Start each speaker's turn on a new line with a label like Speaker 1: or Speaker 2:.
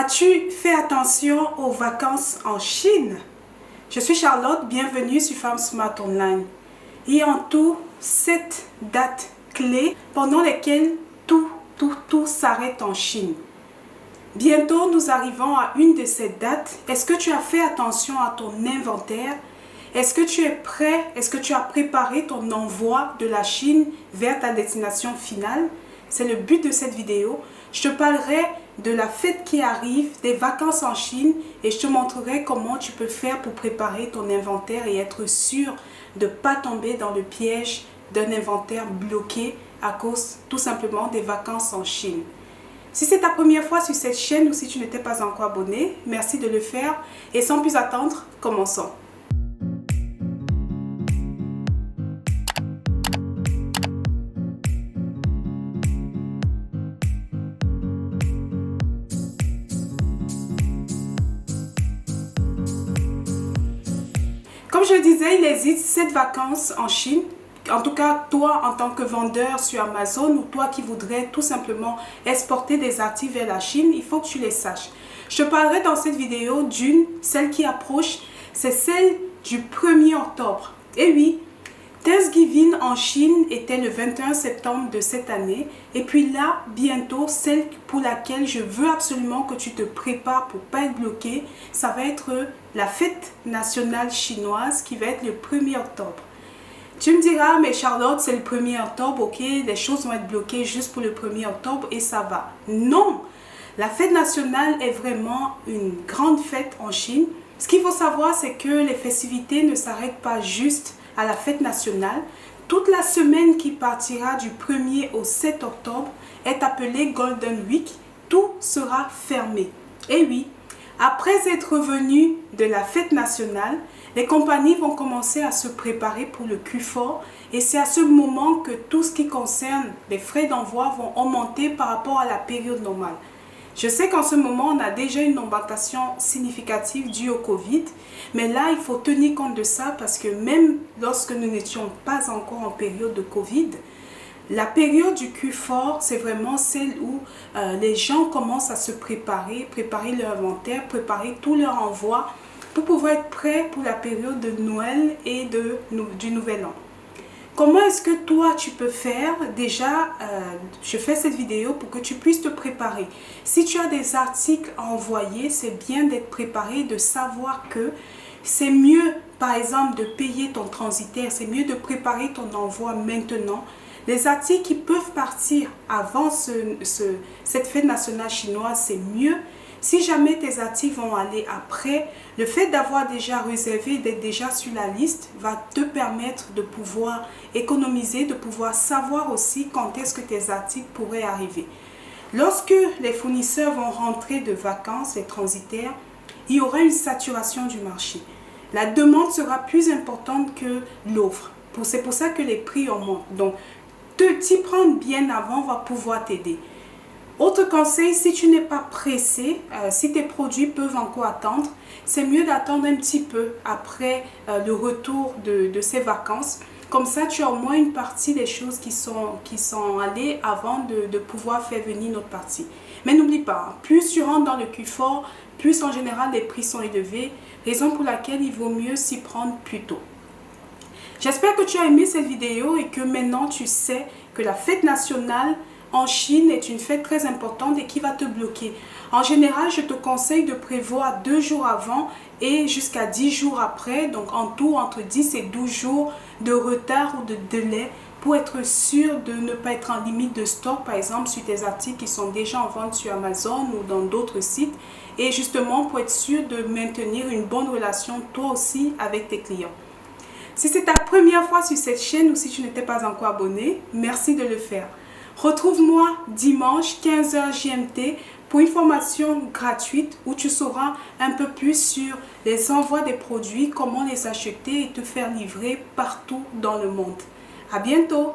Speaker 1: As-tu fait attention aux vacances en Chine? Je suis Charlotte, bienvenue sur Femme Smart Online. Il y a en tout 7 dates clés pendant lesquelles tout s'arrête en Chine. Bientôt, nous arrivons à une de ces dates. Est-ce que tu as fait attention à ton inventaire? Est-ce que tu es prêt? Est-ce que tu as préparé ton envoi de la Chine vers ta destination finale? C'est le but de cette vidéo. Je te parlerai de la fête qui arrive, des vacances en Chine et je te montrerai comment tu peux faire pour préparer ton inventaire et être sûr de ne pas tomber dans le piège d'un inventaire bloqué à cause tout simplement des vacances en Chine. Si c'est ta première fois sur cette chaîne ou si tu n'étais pas encore abonné, merci de le faire et sans plus attendre, commençons. Comme je le disais, il existe 7 vacances en Chine. En tout cas, toi en tant que vendeur sur Amazon ou toi qui voudrais tout simplement exporter des articles vers la Chine, il faut que tu les saches. Je te parlerai dans cette vidéo d'une, celle qui approche, c'est celle du 1er octobre. Et oui, Thanksgiving en Chine était le 21 septembre de cette année. Et puis là, bientôt, celle pour laquelle je veux absolument que tu te prépares pour ne pas être bloqué, ça va être la fête nationale chinoise qui va être le 1er octobre. Tu me diras, mais Charlotte, c'est le 1er octobre, ok, les choses vont être bloquées juste pour le 1er octobre et ça va. Non, la fête nationale est vraiment une grande fête en Chine. Ce qu'il faut savoir, c'est que les festivités ne s'arrêtent pas juste à la fête nationale. Toute la semaine qui partira du 1er au 7 octobre est appelée Golden Week. Tout sera fermé. Et oui, après être revenu de la fête nationale, les compagnies vont commencer à se préparer pour le Q4 et c'est à ce moment que tout ce qui concerne les frais d'envoi vont augmenter par rapport à la période normale. Je sais qu'en ce moment, on a déjà une augmentation significative due au Covid, mais là, il faut tenir compte de ça parce que même lorsque nous n'étions pas encore en période de Covid, la période du Q4, c'est vraiment celle où les gens commencent à se préparer leur inventaire, préparer tout leur envoi pour pouvoir être prêts pour la période de Noël et du Nouvel An. Comment est-ce que toi tu peux faire? Déjà, je fais cette vidéo pour que tu puisses te préparer. Si tu as des articles à envoyer, c'est bien d'être préparé, de savoir que c'est mieux, par exemple, de payer ton transitaire, c'est mieux de préparer ton envoi maintenant. Les articles qui peuvent partir avant cette fête nationale chinoise, c'est mieux. Si jamais tes articles vont aller après, le fait d'avoir déjà réservé, d'être déjà sur la liste, va te permettre de pouvoir économiser, de pouvoir savoir aussi quand est-ce que tes articles pourraient arriver. Lorsque les fournisseurs vont rentrer de vacances, les transitaires, il y aura une saturation du marché. La demande sera plus importante que l'offre. C'est pour ça que les prix augmentent. Donc, t'y prendre bien avant va pouvoir t'aider. Autre conseil, si tu n'es pas pressé, si tes produits peuvent encore attendre, c'est mieux d'attendre un petit peu après le retour de ces vacances. Comme ça, tu as au moins une partie des choses qui sont allées avant de pouvoir faire venir notre partie. Mais n'oublie pas, plus tu rentres dans le Q4, plus en général les prix sont élevés, raison pour laquelle il vaut mieux s'y prendre plus tôt. J'espère que tu as aimé cette vidéo et que maintenant tu sais que la fête nationale en Chine est une fête très importante et qui va te bloquer. En général, je te conseille de prévoir 2 jours avant et jusqu'à 10 jours après, donc en tout entre 10 et 12 jours de retard ou de délai pour être sûr de ne pas être en limite de stock, par exemple sur tes articles qui sont déjà en vente sur Amazon ou dans d'autres sites et justement pour être sûr de maintenir une bonne relation toi aussi avec tes clients. Si c'est ta première fois sur cette chaîne ou si tu n'étais pas encore abonné, merci de le faire. Retrouve-moi dimanche 15h GMT pour une formation gratuite où tu sauras un peu plus sur les envois des produits, comment les acheter et te faire livrer partout dans le monde. À bientôt!